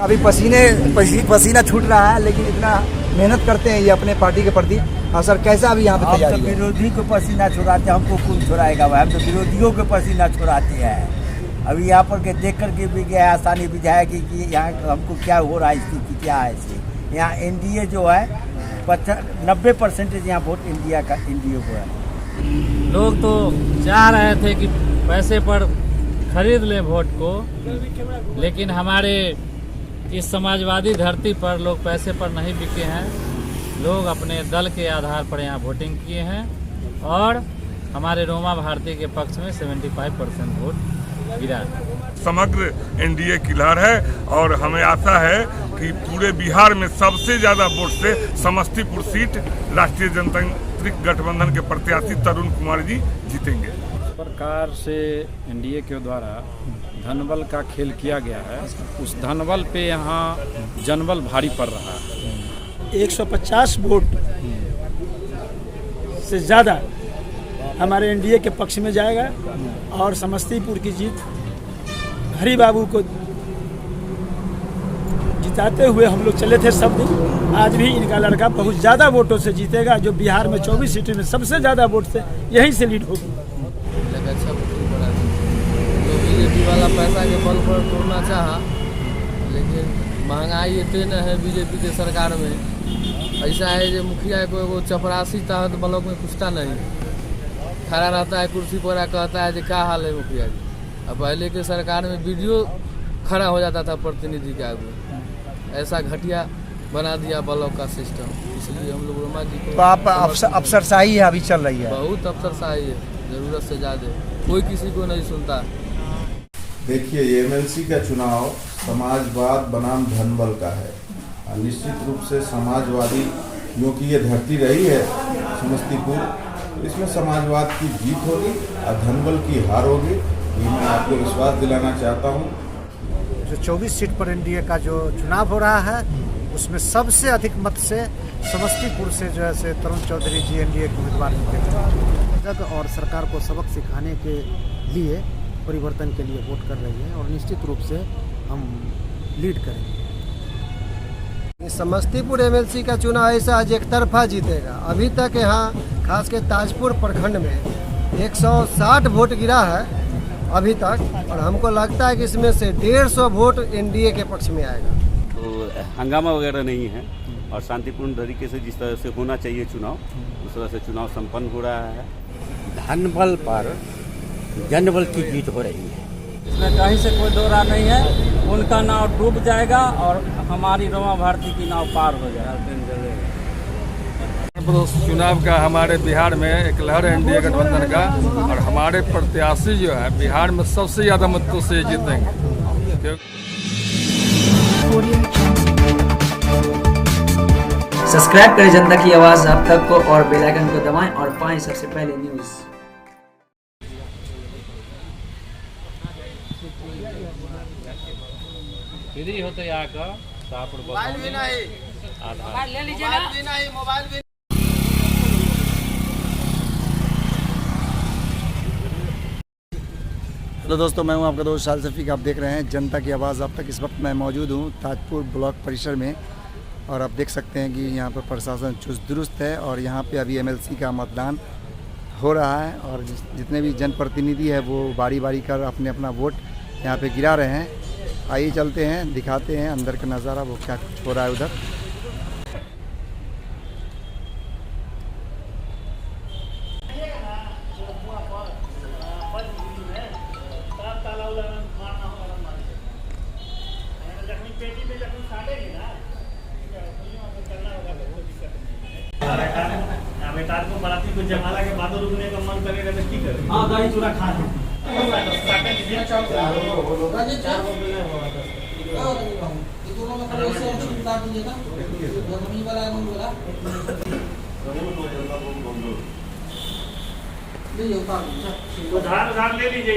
अभी पसीना छूट रहा है, लेकिन इतना मेहनत करते हैं ये अपने पार्टी के प्रति। और सर कैसा अभी यहाँ पे तैयारी है? विरोधी को पसीना छुड़ाते, हमको कौन छुड़ाएगा भाई? हम तो विरोधियों को पसीना छुड़ाते हैं। अभी यहाँ पर के देख करके भी गया आसानी विधायक कि यहाँ हमको क्या हो रहा है, स्थिति क्या है इससे। यहाँ एनडीए जो है 90% यहाँ वोट एनडीए को है। लोग तो चाह रहे थे कि पैसे पर खरीद लें वोट को, लेकिन हमारे इस समाजवादी धरती पर लोग पैसे पर नहीं बिके हैं। लोग अपने दल के आधार पर यहाँ वोटिंग किए हैं और हमारे रोमा भारती के पक्ष में 75% वोट गिरा है। समग्र एनडीए की लहर है और हमें आशा है कि पूरे बिहार में सबसे ज़्यादा वोट से समस्तीपुर सीट राष्ट्रीय जनतांत्रिक गठबंधन के प्रत्याशी तरुण कुमार जी जीतेंगे। प्रकार से एनडीए के द्वारा धनबल का खेल किया गया है, उस धनबल पे यहाँ जनबल भारी पड़ रहा है। 150 वोट से ज़्यादा हमारे एनडीए के पक्ष में जाएगा और समस्तीपुर की जीत हरि बाबू को जिताते हुए हम लोग चले थे सब दिन। आज भी इनका लड़का बहुत ज़्यादा वोटों से जीतेगा, जो बिहार में 24 सीटों में सबसे ज़्यादा वोट से यहीं से लीड होगी। अच्छा तो बीजेपी वाला पैसा के बल पर तोड़ना चाहा, लेकिन महंगाई इतने है बीजेपी के सरकार में। ऐसा है जो मुखिया को वो चपरासी तहत ब्लॉक में पूछता नहीं, खड़ा रहता है कुर्सी पर, कहता है कि क्या हाल है मुखिया जी। अब पहले के सरकार में वीडियो खड़ा हो जाता था प्रतिनिधि के आगे। ऐसा घटिया बना दिया ब्लॉक का सिस्टम, इसलिए हम लोग रोमा जी को। तो आप अफसरशाही है अभी चल रही है? बहुत अफसरशाही है, जरूरत से ज़्यादा, कोई किसी को नहीं सुनता। देखिए, ये एमएलसी का चुनाव समाजवाद बनाम धनबल का है। निश्चित रूप से समाजवादी, क्योंकि ये धरती रही है समस्तीपुर, तो इसमें समाजवाद की जीत होगी और धनबल की हार होगी, ये मैं आपको विश्वास दिलाना चाहता हूँ। जो 24 सीट पर एनडीए का जो चुनाव हो रहा है, उसमें सबसे अधिक मत से समस्तीपुर से जो है तरुण चौधरी जी एनडीए के उम्मीदवार जीते और सरकार को सबक सिखाने के लिए, परिवर्तन के लिए वोट कर रही है और निश्चित रूप से हम लीड करेंगे। समस्तीपुर एमएलसी का चुनाव ऐसा आज एक तरफा जीतेगा। अभी तक यहाँ खास के ताजपुर प्रखंड में 160 वोट गिरा है अभी तक, और हमको लगता है कि इसमें से 150 वोट एनडीए के पक्ष में आएगा। तो हंगामा वगैरह नहीं है और शांतिपूर्ण तरीके से जिस तरह से होना चाहिए चुनाव, उस तरह से चुनाव संपन्न हो रहा है। धनबल पर जनबल की जीत हो रही है, इसमें कहीं से कोई दो राय नहीं है। उनका नाव डूब जाएगा और हमारी रोमा भारती की नाव पार हो जाएगा। चुनाव का हमारे बिहार में एक लहर है एनडीए गठबंधन का, और हमारे प्रत्याशी जो है बिहार में सबसे ज़्यादा मतों से जीतेंगे। सब्सक्राइब करें जनता की आवाज़ आप तक को और बेल आइकन को दबाएं और पाएं सबसे पहले न्यूज़। फ्री होते यहाँ का मोबाइल भी नहीं, मोबाइल ले लीजिए ना, मोबाइल भी। हेलो दोस्तों, मैं हूं आपका दोस्त शाल शफीक। आप देख रहे हैं जनता की आवाज़ आप तक। इस वक्त मैं मौजूद हूं ताजपुर ब्लॉक परिसर में और आप देख सकते हैं कि यहां पर प्रशासन चुस्त दुरुस्त है और यहां पे अभी एमएलसी का मतदान हो रहा है और जितने भी जनप्रतिनिधि है वो बारी बारी कर अपने अपना वोट यहां पे गिरा रहे हैं। आइए चलते हैं, दिखाते हैं अंदर का नज़ारा, वो क्या कुछ हो रहा है उधर। को जमाला के बाद रुकने का मन करेगा तो की करें? हाँ, दही चूड़ा खा लें। उधार ले लीजिए।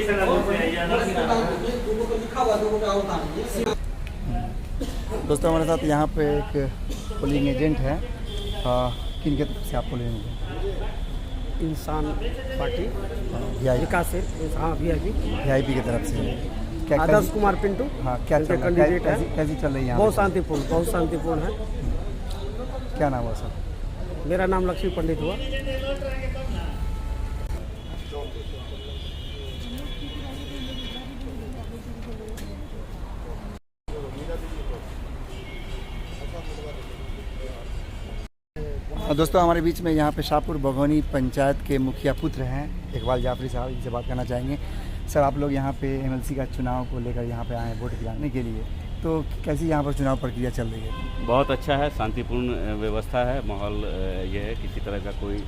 दोस्तों, हमारे साथ यहाँ पे एक पोलिंग एजेंट है। किन के तरफ से आप पोलिंग एजेंट? इंसान पार्टी विकास से। हाँ, वीआईपी की तरफ से। क्या आदर्श कुमार पिंटू। हाँ, क्या चल रहा है? कैंडिडेट है। कैसी चल रही है? बहुत शांतिपूर्ण है। क्या नाम हुआ सर? मेरा नाम लक्ष्मी पंडित हुआ। दोस्तों हमारे बीच में यहाँ पे शाहपुर बघौनी पंचायत के मुखिया पुत्र हैं इकबाल जाफरी साहब, इनसे बात करना चाहेंगे। सर, आप लोग यहाँ पे एमएलसी का चुनाव को लेकर यहाँ पे आए हैं वोट गिराने के लिए, तो कैसी यहाँ पर चुनाव प्रक्रिया चल रही है? बहुत अच्छा है, शांतिपूर्ण व्यवस्था है, माहौल ये है, किसी तरह का कोई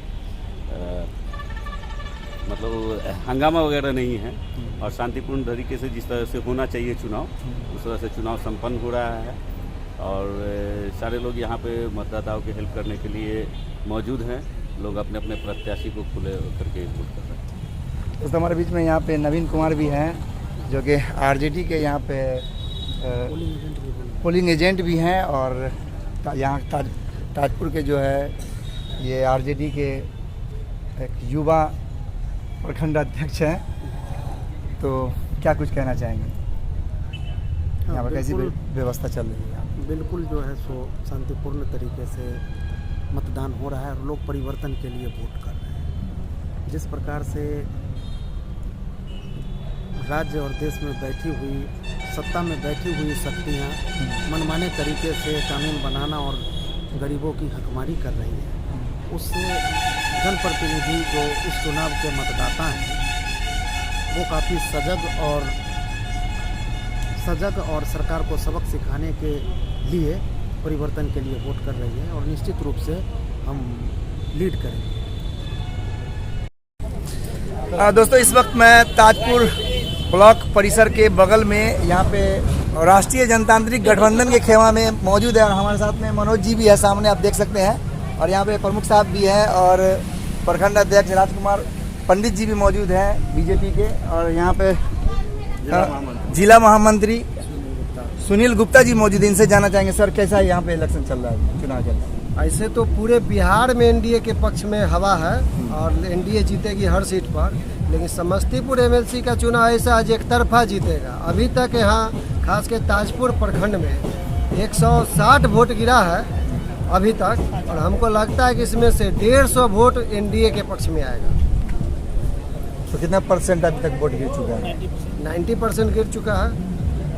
मतलब हंगामा वगैरह नहीं है और शांतिपूर्ण तरीके से जिस तरह से होना चाहिए चुनाव, उस तरह से चुनाव संपन्न हो रहा है और सारे लोग यहाँ पे मतदाताओं की हेल्प करने के लिए मौजूद हैं। लोग अपने अपने प्रत्याशी को खुले करके वोट कर रहे हैं। दोस्तों हमारे बीच में यहाँ पे नवीन कुमार भी हैं, जो कि आरजेडी के यहाँ पे पोलिंग एजेंट भी हैं और यहाँ ताजपुर के जो है ये आरजेडी के एक युवा प्रखंड अध्यक्ष हैं। तो क्या कुछ कहना चाहेंगे? यहाँ पर कैसी व्यवस्था चल रही है? बिल्कुल जो है सो शांतिपूर्ण तरीके से मतदान हो रहा है और लोग परिवर्तन के लिए वोट कर रहे हैं। जिस प्रकार से राज्य और देश में सत्ता में बैठी हुई शक्तियाँ मनमाने तरीके से कानून बनाना और गरीबों की हकमारी कर रही है, उससे जनप्रतिनिधि जो इस चुनाव के मतदाता हैं वो काफ़ी सजग और सरकार को सबक सिखाने के लिए परिवर्तन के लिए वोट कर रही है और निश्चित रूप से हम लीड करेंगे। दोस्तों इस वक्त मैं ताजपुर ब्लॉक परिसर के बगल में यहाँ पे राष्ट्रीय जनतांत्रिक गठबंधन के खेमा में मौजूद है और हमारे साथ में मनोज जी भी है, सामने आप देख सकते हैं, और यहाँ पे प्रमुख साहब भी हैं और प्रखंड अध्यक्ष राजकुमार पंडित जी भी मौजूद हैं बीजेपी के, और यहाँ पे जिला महामंत्री सुनील गुप्ता जी मौजूद हैं। इनसे जानना चाहेंगे सर कैसा है यहाँ पे इलेक्शन चल रहा है, चुनाव चल रहा है? ऐसे तो पूरे बिहार में एनडीए के पक्ष में हवा है और एनडीए जीतेगी हर सीट पर, लेकिन समस्तीपुर एमएलसी का चुनाव ऐसा आज एक तरफा जीतेगा। अभी तक यहाँ खास के ताजपुर प्रखंड में 160 वोट गिरा है अभी तक, और हमको लगता है कि इसमें से 150 वोट एनडीए के पक्ष में आएगा। तो कितना परसेंट अभी तक वोट गिर चुका है? 90% गिर चुका है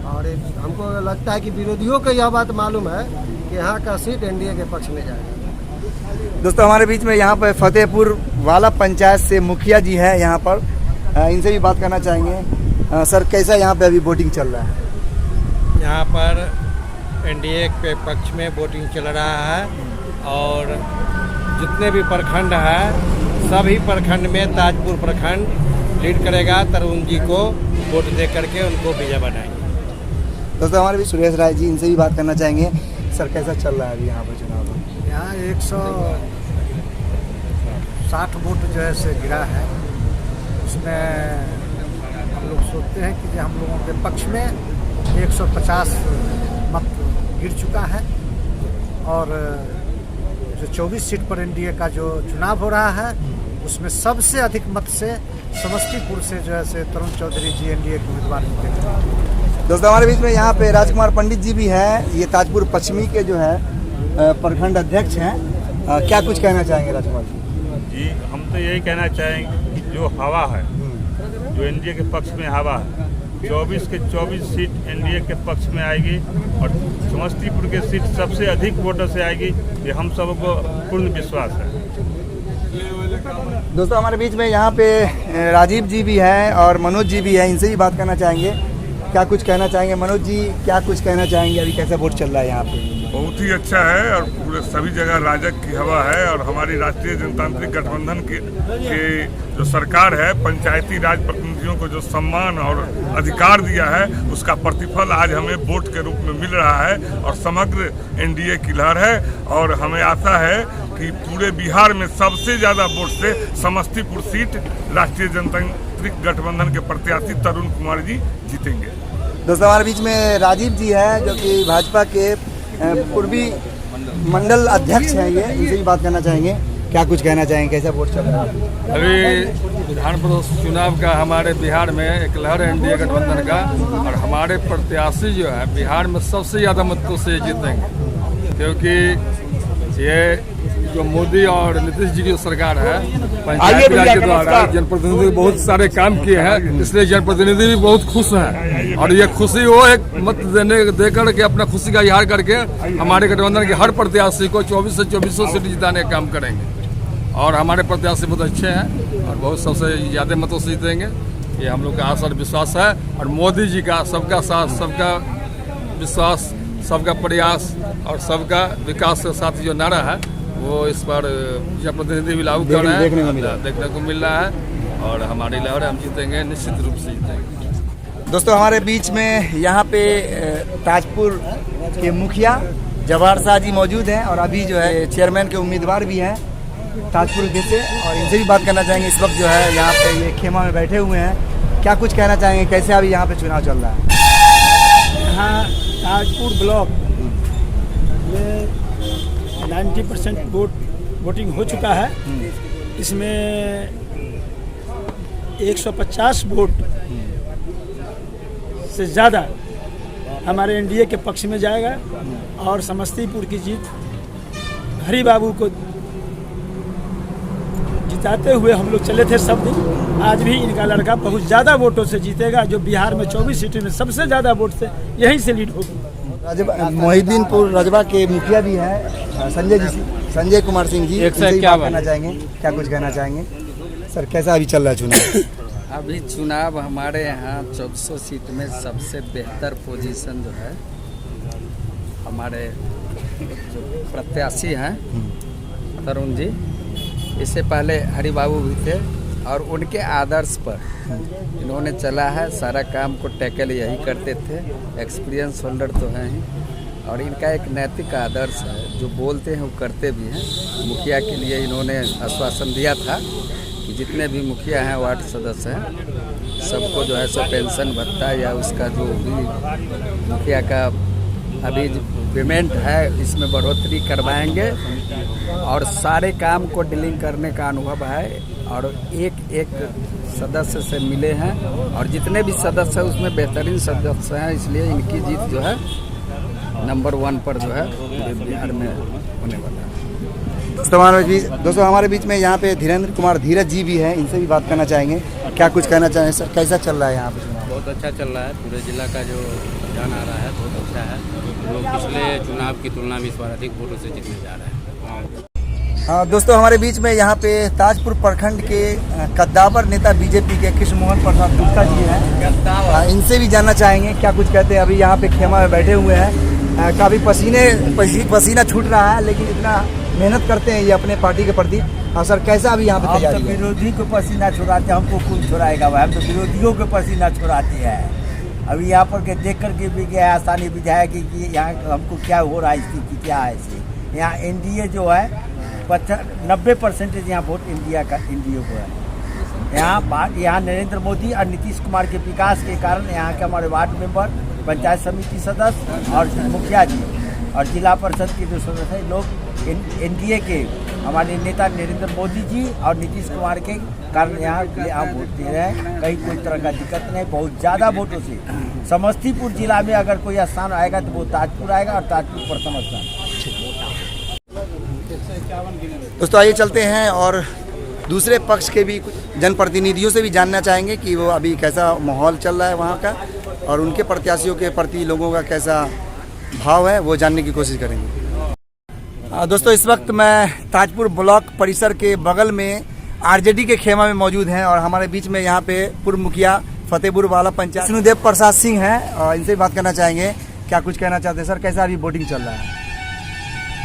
और हमको लगता है कि विरोधियों को यह बात मालूम है कि यहाँ का सीट एनडीए के पक्ष में जाएगा। दोस्तों हमारे बीच में यहाँ पर फतेहपुर वाला पंचायत से मुखिया जी हैं यहाँ पर, इनसे भी बात करना चाहेंगे। सर कैसा यहाँ पे अभी वोटिंग चल रहा है? यहाँ पर एनडीए के पक्ष में वोटिंग चल रहा है और जितने भी प्रखंड है सभी प्रखंड में ताजपुर प्रखंड लीड करेगा। तरुण जी को वोट दे करके उनको विजय बनाएंगे। दोस्तों हमारे भी सुरेश राय जी, इनसे भी बात करना चाहेंगे। सर कैसा चल रहा है अभी यहाँ पर चुनाव? यहाँ 160 वोट जो है से गिरा है, उसमें हम लोग सोचते हैं कि हम लोगों के पक्ष में 150 मत गिर चुका है और जो 24 सीट पर एनडीए का जो चुनाव हो रहा है उसमें सबसे अधिक मत से समस्तीपुर से जो है से तरुण चौधरी जी एनडीए के उम्मीदवार जीते। दोस्तों हमारे बीच में यहाँ पे राजकुमार पंडित जी भी हैं, ये ताजपुर पश्चिमी के जो है प्रखंड अध्यक्ष हैं। क्या कुछ कहना चाहेंगे राजकुमार जी? हम तो यही कहना चाहेंगे कि जो हवा है, जो एनडीए के पक्ष में हवा है, 24 के 24 सीट एनडीए के पक्ष में आएगी और समस्तीपुर के सीट सबसे अधिक वोटों से आएगी, ये हम सबको पूर्ण विश्वास है। दोस्तों हमारे बीच में यहाँ पे राजीव जी भी हैं और मनोज जी भी हैं, इनसे भी बात करना चाहेंगे। क्या कुछ कहना चाहेंगे? मनोज जी क्या कुछ कहना चाहेंगे? अभी कैसा वोट चल रहा है यहाँ पे? बहुत ही अच्छा है और पूरे सभी जगह राजग की हवा है और हमारी राष्ट्रीय जनतांत्रिक गठबंधन के जो सरकार है, पंचायती राज प्रतिनिधियों को जो सम्मान और अधिकार दिया है उसका प्रतिफल आज हमें वोट के रूप में मिल रहा है और समग्र एनडीए की लहर है और हमें आशा है कि पूरे बिहार में सबसे ज़्यादा वोट से समस्तीपुर सीट राष्ट्रीय जनतांत्रिक गठबंधन के प्रत्याशी तरुण कुमार जी जीतेंगे। दोस्तों हमारे बीच में राजीव जी हैं जो कि भाजपा के पूर्वी मंडल अध्यक्ष हैं, ये इनसे भी बात करना चाहेंगे। क्या कुछ कहना चाहेंगे, कैसा वोट चल रहा है? अभी विधान परिषद चुनाव का हमारे बिहार में एक लहर है एनडीए गठबंधन का, और हमारे प्रत्याशी जो है बिहार में सबसे ज़्यादा मतों से जीतेंगे, क्योंकि ये जो मोदी और नीतीश जी की सरकार है पंचायत राज के द्वारा जनप्रतिनिधि बहुत सारे काम किए हैं, इसलिए जनप्रतिनिधि भी बहुत खुश हैं। और ये खुशी वो एक मत दे करके अपना खुशी का इजहार करके हमारे गठबंधन के हर प्रत्याशी को 24 से 2400 सीट जिताने का काम करेंगे। और हमारे प्रत्याशी बहुत अच्छे हैं और बहुत सबसे ज़्यादा मतों से जीतेंगे, ये हम लोग का आशा और विश्वास है। और मोदी जी का सबका साथ, सबका विश्वास, सबका प्रयास और सबका विकास के साथ जो नारा है वो इस बार जनप्रतिनिधि भी लागू कर रहे हैं, देखने को मिल रहा है। और हमारी लहर हम जीतेंगे, निश्चित रूप से जीतेंगे। दोस्तों हमारे बीच में यहाँ पे ताजपुर के मुखिया जवाहर शाह जी मौजूद हैं और अभी जो है चेयरमैन के उम्मीदवार भी हैं ताजपुर के से, और इनसे भी बात करना चाहेंगे। इस वक्त जो है यहाँ पे ये खेमा में बैठे हुए हैं, क्या कुछ कहना चाहेंगे, कैसे अभी यहाँ पे चुनाव चल रहा है? यहाँ ताजपुर ब्लॉक में 90% वोटिंग हो चुका है। इसमें 150 वोट से ज़्यादा हमारे एनडीए के पक्ष में जाएगा और समस्तीपुर की जीत हरी बाबू को जिताते हुए हम लोग चले थे सब दिन। आज भी इनका लड़का बहुत ज़्यादा वोटों से जीतेगा, जो बिहार में 24 सीटों में सबसे ज़्यादा वोट से यहीं से लीड होगी। मोहिद्दीनपुर रजबा के मुखिया भी हैं संजय कुमार सिंह जी, इनसे भी बात करना चाहेंगे, क्या कुछ कहना चाहेंगे? सर कैसा अभी चल रहा है चुनाव? अभी चुनाव हमारे यहाँ 1400 सीट में सबसे बेहतर पोजीशन जो है हमारे जो प्रत्याशी हैं तरुण जी, इससे पहले हरि बाबू भी थे और उनके आदर्श पर इन्होंने चला है, सारा काम को टैकल यही करते थे, एक्सपीरियंस होल्डर तो हैं ही, और इनका एक नैतिक आदर्श है, जो बोलते हैं वो करते भी हैं। मुखिया के लिए इन्होंने आश्वासन दिया था कि जितने भी मुखिया हैं, वार्ड सदस्य हैं, सबको जो है सो पेंशन भत्ता या उसका जो भी मुखिया का अभी पेमेंट है इसमें बढ़ोतरी करवाएंगे, और सारे काम को डीलिंग करने का अनुभव है, और एक एक सदस्य से मिले हैं और जितने भी सदस्य हैं उसमें बेहतरीन सदस्य हैं, इसलिए इनकी जीत जो है नंबर 1 पर जो है बिहार में होने वाला है। दोस्तों हमारे बीच में यहाँ पे धीरेन्द्र कुमार धीरज जी भी हैं, इनसे भी बात करना चाहेंगे, क्या कुछ कहना चाहेंगे? सर कैसा चल रहा है यहाँ पे चुनाव? बहुत अच्छा चल रहा है, पूरे जिला का जो रुझान आ रहा है बहुत अच्छा है। लोग पिछले चुनाव की तुलना में इस बार अधिक वोटों से जीतने जा रहे हैं। हाँ दोस्तों हमारे बीच में यहाँ पे ताजपुर प्रखंड के कद्दावर नेता बीजेपी के कृष्ण मोहन प्रसाद गुप्ता जी हैं, इनसे भी जानना चाहेंगे क्या कुछ कहते हैं। अभी यहाँ पे खेमा में बैठे हुए हैं, काफ़ी पसीना छूट रहा है, लेकिन इतना मेहनत करते हैं ये अपने पार्टी के प्रति। हाँ सर कैसा अभी यहाँ पे तैयारी है? विरोधी को पसीना छुड़ाते, हमको कौन छुड़ाएगा भाई, हम तो विरोधियों को पसीना छुड़ाते हैं। अभी यहाँ पर के देख करके भी गया आसानी विधायक कि यहाँ हमको क्या हो रहा है, स्थिति क्या है इससे। यहाँ एनडीए जो है 90% यहाँ वोट एनडीए को है। यहाँ नरेंद्र मोदी और नीतीश कुमार के विकास के कारण यहाँ के हमारे वार्ड मेंबर, पंचायत समिति सदस्य और मुखिया जी और जिला परिषद के जो सदस्य हैं, लोग एनडीए के हमारे नेता नरेंद्र मोदी जी और नीतीश कुमार के कारण यहाँ वोट दे रहे हैं। कहीं कोई तरह का दिक्कत नहीं, बहुत ज़्यादा वोटों से समस्तीपुर जिला में अगर कोई स्थान आएगा तो वो ताजपुर आएगा और ताजपुर प्रथम स्थान। दोस्तों आइए चलते हैं और दूसरे पक्ष के भी कुछ जनप्रतिनिधियों से भी जानना चाहेंगे कि वो अभी कैसा माहौल चल रहा है वहाँ का, और उनके प्रत्याशियों के प्रति लोगों का कैसा भाव है वो जानने की कोशिश करेंगे। दोस्तों इस वक्त मैं ताजपुर ब्लॉक परिसर के बगल में आरजेडी के खेमा में मौजूद हैं, और हमारे बीच में यहाँ पे पूर्व मुखिया फतेहपुर वाला पंचायत विष्णुदेव प्रसाद सिंह हैं, और इनसे भी बात करना चाहेंगे, क्या कुछ कहना चाहते हैं? सर कैसा अभी वोटिंग चल रहा है?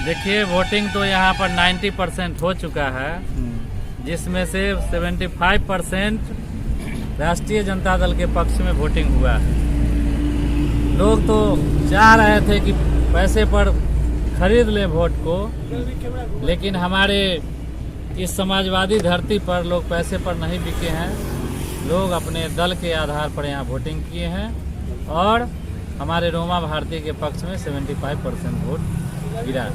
देखिए वोटिंग तो यहाँ पर 90% हो चुका है, जिसमें से 75% राष्ट्रीय जनता दल के पक्ष में वोटिंग हुआ है। लोग तो चाह रहे थे कि पैसे पर खरीद लें वोट को, लेकिन हमारे इस समाजवादी धरती पर लोग पैसे पर नहीं बिके हैं। लोग अपने दल के आधार पर यहाँ वोटिंग किए हैं, और हमारे रोमा भारती के पक्ष में 75% वोट गिरा है।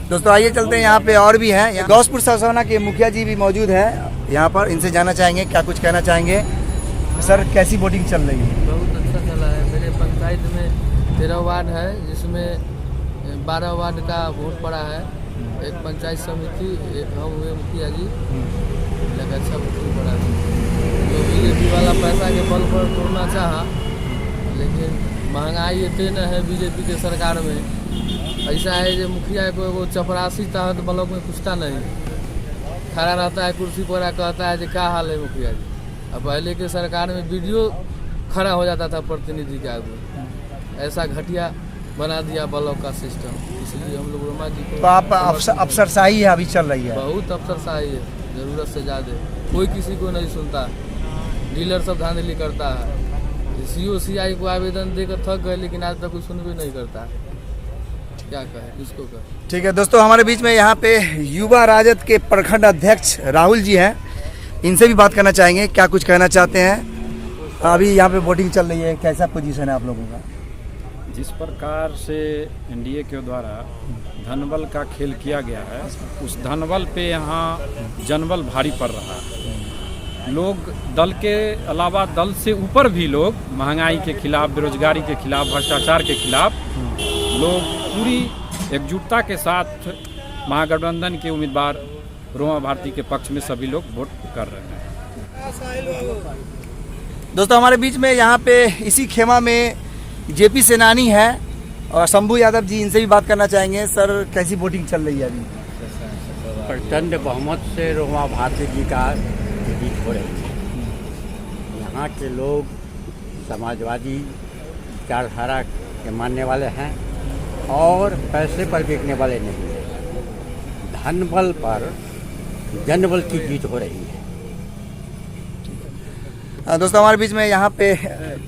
दोस्तों आइए चलते हैं, यहाँ पे और भी हैं। गौसपुर सरसौना के मुखिया जी भी मौजूद हैं यहाँ पर, इनसे जानना चाहेंगे क्या कुछ कहना चाहेंगे। सर कैसी वोटिंग चल रही है? बहुत अच्छा चला है। मेरे पंचायत में 13 वार्ड है, जिसमें 12 वार्ड का वोट पड़ा है। एक पंचायत समिति, एक हम हुए मुखिया जी, लगा अच्छा वोटिंग पड़ा है। तो बीजेपी वाला पैसा के बल पर तोड़ना चाहा, लेकिन महंगाई इतने है बीजेपी के सरकार में। ऐसा है जो मुखिया को वो चपरासी तहत ब्लॉक में पूछता नहीं, खड़ा रहता है कुर्सी पर, कहता है जो क्या हाल है मुखिया जी। अब पहले के सरकार में वीडियो खड़ा हो जाता था प्रतिनिधि के आगे। ऐसा घटिया बना दिया ब्लॉक का सिस्टम, इसलिए हम लोग रोमा जी को। तो आप अफसरशाही है अभी चल रही है? बहुत अफसरशाही है, ज़रूरत से ज़्यादा। कोई किसी को नहीं सुनता, डीलर सब धांधली करता है। COCI को आवेदन देकर थक गए, लेकिन आज तक कोई सुनवाई नहीं करता। क्या कहे, किसको कहे। ठीक है दोस्तों, हमारे बीच में यहाँ पे युवा राजद के प्रखंड अध्यक्ष राहुल जी हैं, इनसे भी बात करना चाहेंगे, क्या कुछ कहना चाहते हैं। अभी यहाँ पे वोटिंग चल रही है, कैसा पोजीशन है आप लोगों का? जिस प्रकार से एनडीए के द्वारा धनबल का खेल किया गया है, उस धनबल पे यहाँ जनबल भारी पड़ रहा है। लोग दल के अलावा दल से ऊपर भी लोग महंगाई के खिलाफ, बेरोजगारी के खिलाफ, भ्रष्टाचार के खिलाफ लोग पूरी एकजुटता के साथ महागठबंधन के उम्मीदवार रोमा भारती के पक्ष में सभी लोग वोट कर रहे हैं। दोस्तों हमारे बीच में यहाँ पे इसी खेमा में जेपी सेनानी है और शंभू यादव जी, इनसे भी बात करना चाहेंगे। सर कैसी वोटिंग चल रही है अभी? प्रचंड बहुमत से रोमा भारती जी का जीत हो रही है। यहाँ के लोग समाजवादी विचारधारा के मानने वाले हैं और पैसे पर बिकने वाले नहीं हैं। धनबल पर जनबल की जीत हो रही है। दोस्तों हमारे बीच में यहाँ पे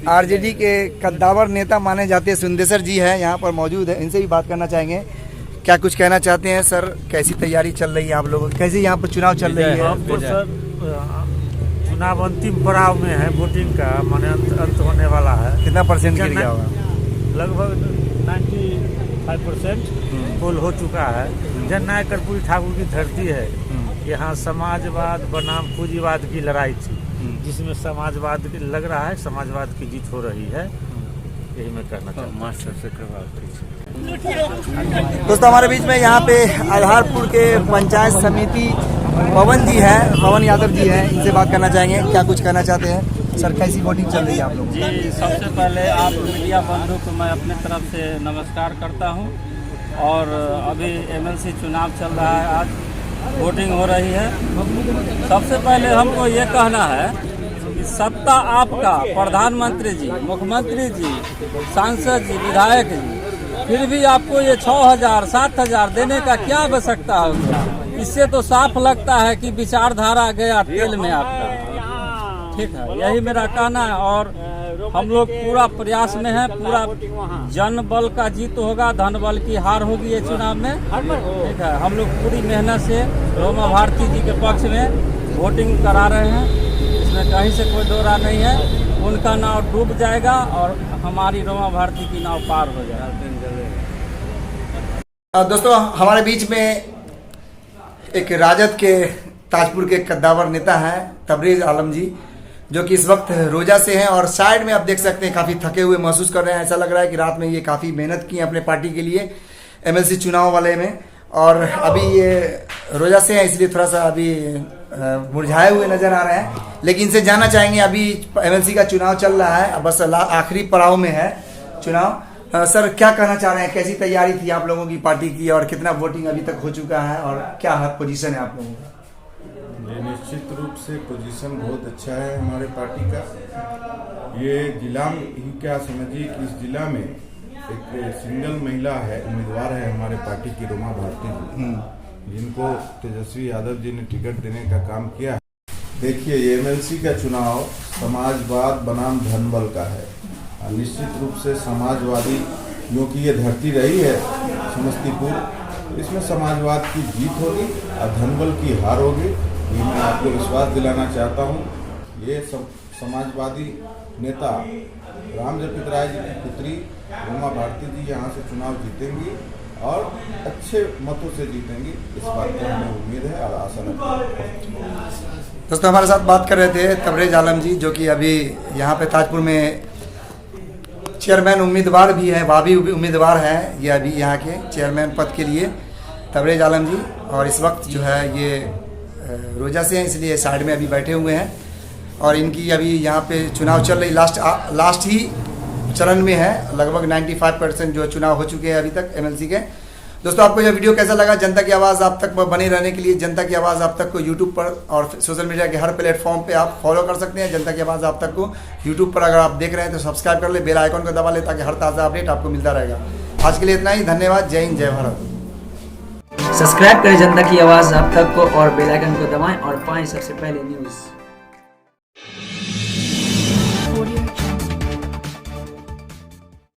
आरजेडी के कद्दावर नेता माने जाते हैं सुंदेसर जी हैं, यहाँ पर मौजूद है, इनसे भी बात करना चाहेंगे। क्या कुछ कहना चाहते हैं सर? कैसी तैयारी चल रही है आप लोगों की? कैसे यहाँ पर चुनाव चल रही है? सर चुनाव अंतिम पड़ाव में है, वोटिंग का माने अंत होने वाला है। कितना परसेंट गिर गया होगा? लगभग 95% पोल हो चुका है। जननायक कर्पूरी ठाकुर की धरती है। यहाँ समाजवाद बनाम पूंजीवाद की लड़ाई थी, जिसमें समाजवाद लग रहा है समाजवाद की जीत हो रही है। यही मैं कहना चाहता हूँ। मास्टर से दोस्तों हमारे बीच में यहाँ पे आधारपुर के पंचायत समिति पवन जी हैं, पवन यादव जी हैं, इनसे बात करना चाहेंगे। क्या कुछ कहना चाहते हैं सर? कैसी वोटिंग चल रही है आप लोग? जी सबसे पहले आप मीडिया बंधु को मैं अपने तरफ से नमस्कार करता हूँ। और अभी MLC चुनाव चल रहा है, आज वोटिंग हो रही है। सबसे पहले हमको ये कहना है कि सत्ता आपका, प्रधानमंत्री जी, मुख्यमंत्री जी, सांसद जी, विधायक जी, फिर भी आपको ये 6,000 7,000 देने का क्या आवश्यकता होगी? इससे तो साफ लगता है कि विचारधारा गया तेल में आपका। ठीक है, यही मेरा कहना है। और हम लोग पूरा प्रयास में हैं, पूरा जन बल का जीत होगा, धन बल की हार होगी ये चुनाव में। ठीक है, हम लोग पूरी मेहनत से रोमा भारती जी के पक्ष में वोटिंग करा रहे हैं, इसमें कहीं से कोई दो राय नहीं है। उनका नाव डूब जाएगा और हमारी रोमा भारती की नाव पार हो जाएगा। दोस्तों हमारे बीच में एक राजद के ताजपुर के कद्दावर नेता हैं तबरेज आलम जी, जो कि इस वक्त रोजा से हैं और साइड में आप देख सकते हैं काफ़ी थके हुए महसूस कर रहे हैं। ऐसा लग रहा है कि रात में ये काफ़ी मेहनत की है अपने पार्टी के लिए MLC चुनाव वाले में, और अभी ये रोजा से हैं इसलिए थोड़ा सा अभी मुरझाए हुए नज़र आ रहे हैं। लेकिन इनसे जानना चाहेंगे, अभी MLC का चुनाव चल रहा है, बस आखिरी पड़ाव में है चुनाव। सर क्या कहना चाह रहे हैं? कैसी तैयारी थी आप लोगों की पार्टी की और कितना वोटिंग अभी तक हो चुका है और क्या पोजीशन है आप लोगों का? निश्चित रूप से पोजीशन बहुत अच्छा है हमारे पार्टी का। ये जिला ही क्या समझिए कि इस जिला में एक सिंगल महिला है, उम्मीदवार है हमारे पार्टी की रोमा भारती जी, जिनको तेजस्वी यादव जी ने टिकट देने का काम किया है। देखिए ये MLC का चुनाव समाजवाद बनाम धनबल का है। निश्चित रूप से समाजवादी, क्योंकि ये धरती रही है समस्तीपुर, इसमें समाजवाद की जीत होगी और धनबल की हार होगी, ये मैं आपको विश्वास दिलाना चाहता हूँ। ये सब समाजवादी नेता रामजपित राय जी की पुत्री रोमा भारती जी यहाँ से चुनाव जीतेंगी और अच्छे मतों से जीतेंगे, इस बात की हमें उम्मीद है और आशा रखते हैं। दोस्तों हमारे साथ बात कर रहे थे तबरेज आलम जी, जो कि अभी यहाँ पे ताजपुर में चेयरमैन उम्मीदवार भी हैं, भाभी उम्मीदवार हैं ये अभी यहाँ के चेयरमैन पद के लिए, तबरेज आलम जी। और इस वक्त जो है ये रोजा से हैं, इसलिए साइड में अभी बैठे हुए हैं और इनकी अभी यहाँ पे चुनाव चल रही, लास्ट ही चरण में है। लगभग 95% जो चुनाव हो चुके हैं अभी तक एमएलसी के। दोस्तों आपको यह वीडियो कैसा लगा? जनता की आवाज़ आप तक बने रहने के लिए जनता की आवाज़ आप तक को यूट्यूब पर और सोशल मीडिया के हर प्लेटफॉर्म पे आप फॉलो कर सकते हैं। जनता की आवाज़ आप तक को यूट्यूब पर अगर आप देख रहे हैं तो सब्सक्राइब कर ले, बेल आइकन को दबा ले ताकि हर ताज़ा अपडेट आपको मिलता रहेगा। आज के लिए इतना ही, धन्यवाद, जय हिंद, जय भारत। सब्सक्राइब करें जनता की आवाज़ आप तक को और बेल आइकन को दबाएं और पाएं सबसे पहले न्यूज़।